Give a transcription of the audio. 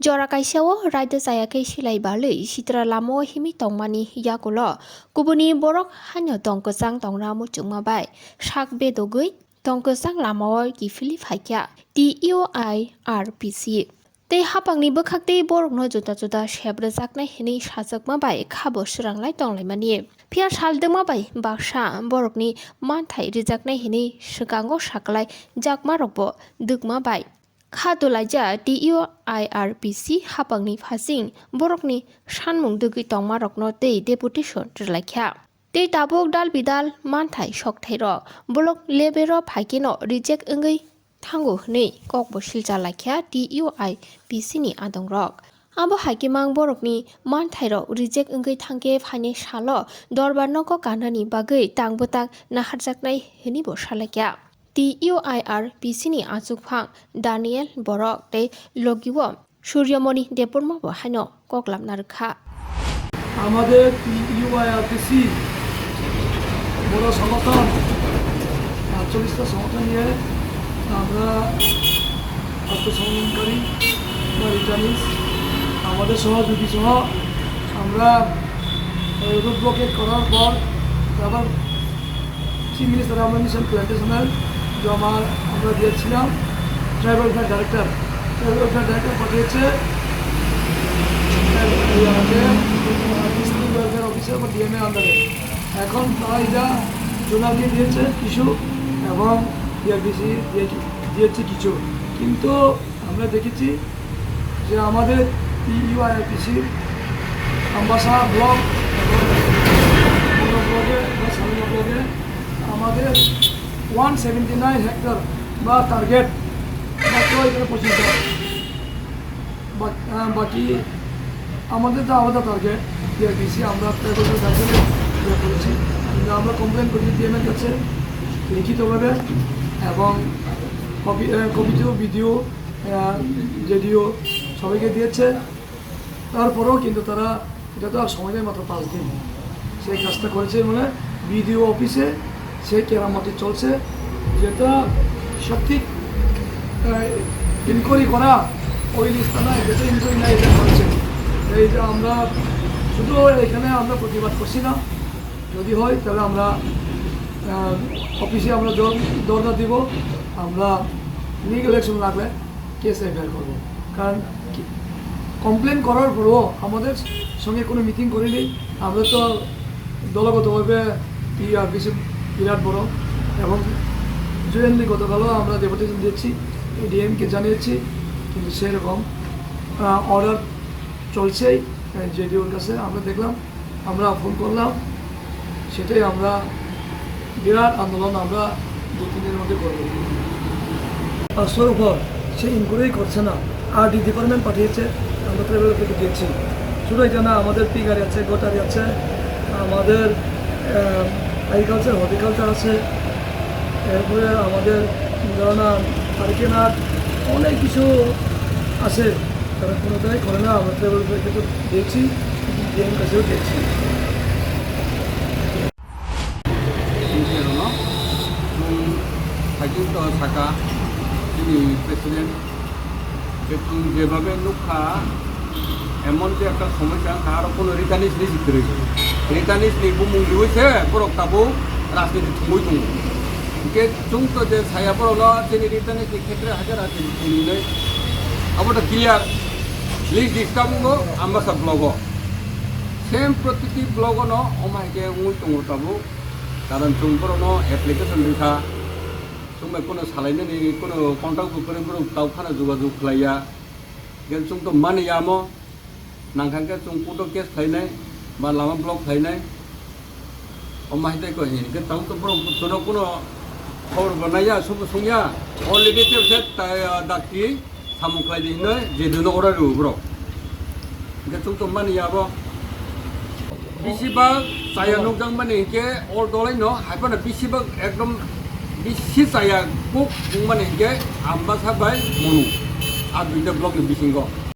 Jora kaisao raida saya kai silai balai sitra lamo himi tongmani yakulo kubuni borok hanyo tongkosang tongramu chungmabai sak bedogui tongkosang lamo gifili phaikya TUIRPC tei hapangni bwkhakte borokno juda juda sebrejaknai hini sajakmabai khabo sranglai tonglaimani phiar saldengmabai baksa borokni manthai rijaknai hini skango saklai jakmarokbo dukmabai Khadulaja TUIRPC hapangni phasing borokni sanmung dugui tongmarokno tei deputation rilakha tei tabuk dal bidal manthai sokthairo bolok lebero phaikino reject ongoi thango hne kokbo siljalakha TUIRPC ni adongrok abo haikimang borokni manthairo reject ongoi thangke phaine salo dorbarnoko kanani bagui tangbutak naharjaknai hini bo salakya TUIRPC ni achukphang Daniel Borok tei Logiwo Suryamoni Debbarma bo haino koklam narwkha আমাদের TUIRPC বড় সংগঠন ৪৮টা সংগঠন নিয়ে আমরা আত্মসমর্পণকারী বা রিটার্নিস আমাদের সহযোগী সহ আমরা রুট ব্লকেট করার পর আবার চিফ মিনিস্টার আমরা মিশন প্ল্যান্টেশনাল জমা আমরা দিয়েছিলাম ট্রাইবাল ওয়েলফেয়ার ডাইরেক্টর পাঠিয়েছে ডিস্ট্রিক্ট ওয়েলফেয়ার অফিসার বা ডিএমএ আন্ডারে এখন তারা এটা জোনালকে দিয়েছে কিছু এবং টিআরপিসি দিয়েছে কিছু কিন্তু আমরা দেখেছি যে আমাদের TUIRPCর আমবাসা ব্লক এবং ব্লকে বা সালনা ব্লকে আমাদের 179 হেক্টর বা টার্গেট মাত্র এখানে পৌঁছেছে বাকি আমাদের তো আলাদা টার্গেট টিআরপিসি আমরা করেছি কিন্তু আমরা কমপ্লেন করেছি ডিএমের কাছে লিখিতভাবে এবং কপিটিও ভিডিও জেডিও সবাইকে দিয়েছে তারপরেও কিন্তু তারা এটা তো আর সময় নেই মাত্র 5 দিন সেই কাজটা করেছে মানে বিডিও অফিসে সেই কেরামতি চলছে যেটা সঠিক ইনকোয়ারি করা ওই লিস্টটা নয় যেটা ইনকোয়ারি না এটা করছে এই যে আমরা শুধু এখানে আমরা প্রতিবাদ করছি না যদি হয় তাহলে আমরা অফিসে আমরা দরজা দিব আমরা লিগ্যাল অ্যাকশন লাগলে কেস এফআইআর করবো কারণ কমপ্লেন করার পরও আমাদের সঙ্গে কোনো মিটিং করিনি আমরা তো দলগতভাবে TUIRPC বিরাট বড় এবং জয়েন্টলি গতকালও আমরা ডেপুটেশন দিয়েছি ডিএমকে জানিয়েছি কিন্তু সেরকম অর্ডার চলছেই জেডিওর কাছে আমরা দেখলাম আমরা ফোন করলাম সেটাই আমরা বিরাট আন্দোলন আমরা 2-3 দিনের মধ্যে করব সরকার সে ইনকোয়ারি করছে না আর ডিপার্টমেন্ট পাঠিয়েছে আমরা ট্রাইবাল থেকে দিয়েছি শুধু এটা না আমাদের পিগারি আছে গোটারি আছে আমাদের এগ্রিকালচার হর্টিকালচার আছে এরপরে আমাদের ধরনা তারিকেনাথ অনেক কিছু আছে তারা কোনোটাই করে না আমরা ট্রাইবাল থেকে তো দিয়েছি ডিএম কাছেও দিয়েছি সাকা তিনি প্রেসিডেন্ট যেভাবে লোকরা এমন যে একটা সমস্যা কার কোনো রিটার্নিস রিসিভ করেছে রিটার্নিস বুমুং হয়েছে বরক তাবো রাজনীতি থুই দङ কে जोंथ' যে सायाफोरावल' जोंनि रिटार्निसनि क्षेत्र हाजार हाजार थुनै आबोथ' क्लियार लिस्ट डिस्टार्बिंगो आम्बासा ब्लगो सेम प्रतिटी ब्लगनो अमायके उइ दङ ताबो कारण जोंफोरावनो एप्लिकेशन लिखा जोंबो कोनो सालायनायनि कोनो कन्टाक्ट फोरबो दावखाना जगाजग खालाया गेल जोंथ' मानियामो नांखांके जों फट' केस खालायनाय बा लामा ब्लक खालायनाय अमायदायखौ हिनके तावथ' ब्रह्मपुत्र कोनो खबर बनाया सब संया अलरेडी टेबसेट दाखि सामु खालायदिनो जेदोनो अर्डार ब्र के जोंथ' मानियाबो बेसेबां जाया नोंजों माने के अर दलायनो हायफाना बेसेबां एकदम बेसे जाया कुक माने के आम्बासा बाय मनु आ दुइटा ब्लक नि बिसिंग